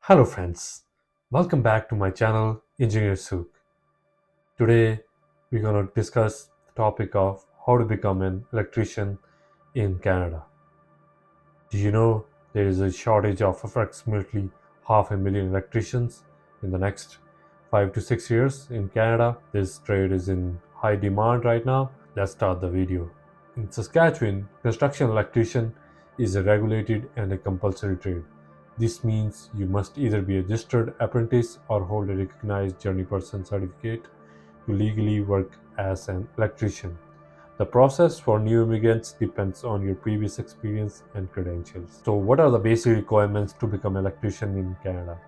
Hello friends, welcome back to my channel Engineer Sook. Today we're going to discuss the topic of how to become an electrician in Canada. Do you know there is a shortage of approximately 500,000 electricians in the next 5 to 6 years in Canada? This trade is in high demand right now. Let's start the video. In Saskatchewan, construction electrician is a regulated and a compulsory trade. This means you must either be a registered apprentice or hold a recognized journeyperson certificate to legally work as an electrician. The process for new immigrants depends on your previous experience and credentials. So, what are the basic requirements to become an electrician in Canada?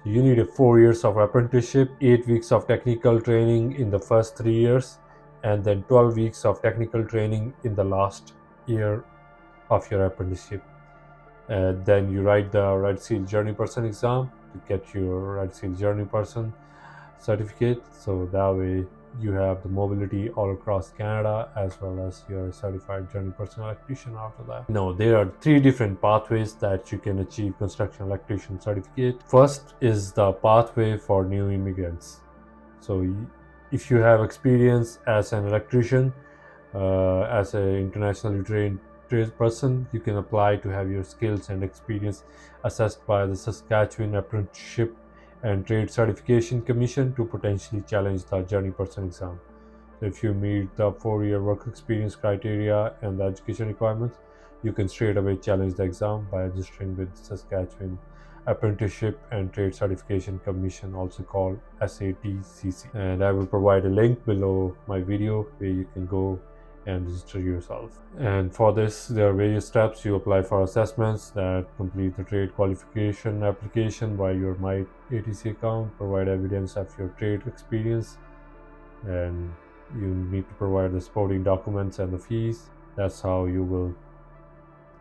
You need 4 years of apprenticeship, 8 weeks of technical training in the first 3 years, and then 12 weeks of technical training in the last year of your apprenticeship. Then you write the Red Seal Journey Person exam to get your Red Seal Journey Person certificate. So that way you have the mobility all across Canada as well as your certified Journey Person electrician after that. Now there are 3 different pathways that you can achieve construction electrician certificate. First is the pathway for new immigrants. So if you have experience as an electrician, as an internationally trained tradesperson, you can apply to have your skills and experience assessed by the Saskatchewan Apprenticeship and Trade Certification Commission to potentially challenge the Journey Person exam. So if you meet the 4-year work experience criteria and the education requirements, you can straight away challenge the exam by registering with Saskatchewan Apprenticeship and Trade Certification Commission, also called SATCC. And I will provide a link below my video where you can go and register yourself. And for this, there are various steps. You apply for assessments, that complete the trade qualification application via your My ATC account, provide evidence of your trade experience, and you need to provide the supporting documents and the fees. That's how you will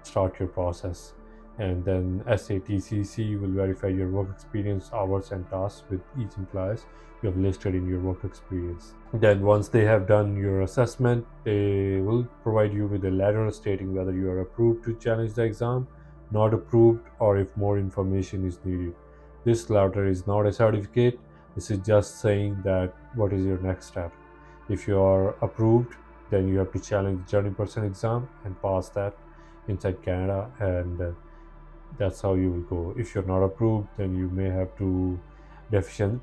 start your process. And then SATCC will verify your work experience, hours and tasks with each employer you have listed in your work experience. Then once they have done your assessment, they will provide you with a letter stating whether you are approved to challenge the exam, not approved, or if more information is needed. This letter is not a certificate. This is just saying that what is your next step. If you are approved, then you have to challenge the Journey Person exam and pass that inside Canada, and that's how you will go. If you're not approved, then you may have to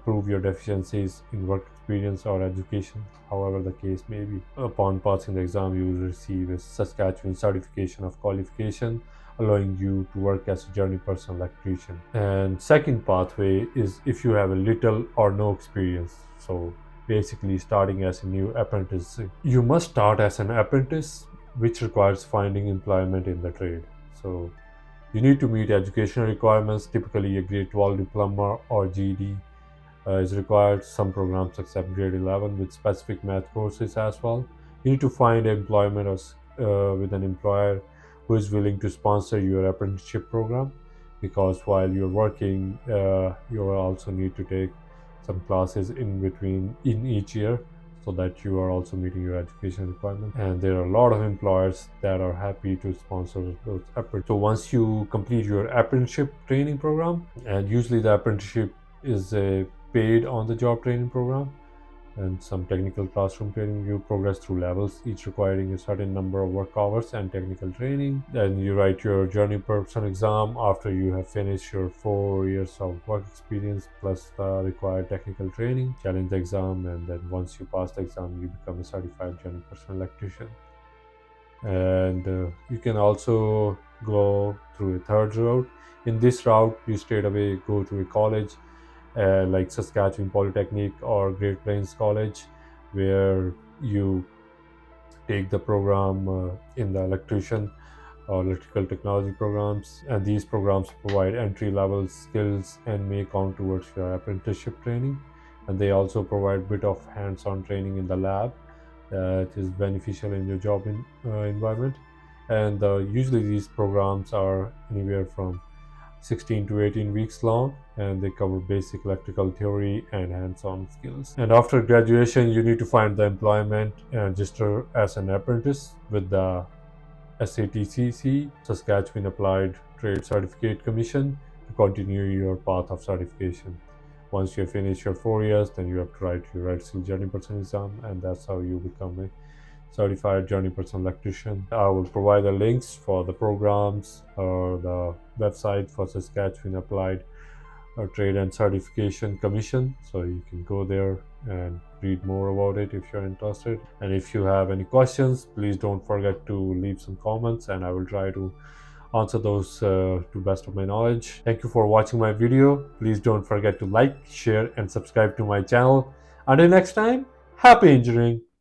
prove your deficiencies in work experience or education, however the case may be. Upon passing the exam, you will receive a Saskatchewan certification of qualification, allowing you to work as a journey person electrician. And second pathway is if you have a little or no experience. So basically starting as a new apprentice. You must start as an apprentice, which requires finding employment in the trade. So you need to meet educational requirements. Typically, a grade 12 diploma or GED is required. Some programs accept grade 11 with specific math courses as well. You need to find employment with an employer who is willing to sponsor your apprenticeship program, because while you're working, you will also need to take some classes in between in each year, so that you are also meeting your education requirements. And there are a lot of employers that are happy to sponsor those apprentices. So once you complete your apprenticeship training program, and usually the apprenticeship is a paid on-the-job training program and some technical classroom training, you progress through levels, each requiring a certain number of work hours and technical training. Then you write your journey person exam after you have finished your 4 years of work experience plus the required technical training, challenge the exam, and then once you pass the exam, you become a certified journey person electrician. And you can also go through a third route. In this route, you straight away go to a college like Saskatchewan Polytechnic or Great Plains College, where you take the program in the electrician or electrical technology programs, and these programs provide entry-level skills and may count towards your apprenticeship training. And they also provide a bit of hands-on training in the lab that is beneficial in your job environment. And usually these programs are anywhere from 16 to 18 weeks long, and they cover basic electrical theory and hands-on skills. And after graduation, you need to find the employment and register as an apprentice with the SATCC, Saskatchewan Applied Trade Certificate Commission, to continue your path of certification. Once you finish your 4 years, then you have to write your right skill journey person exam, and that's how you become a certified journey person electrician. I will provide the links for the programs or the website for Saskatchewan Applied Trade and Certification Commission, so you can go there and read more about it if you're interested. And if you have any questions, please don't forget to leave some comments, and I will try to answer those to best of my knowledge. Thank you for watching my video. Please don't forget to like, share, and subscribe to my channel. Until next time, happy engineering.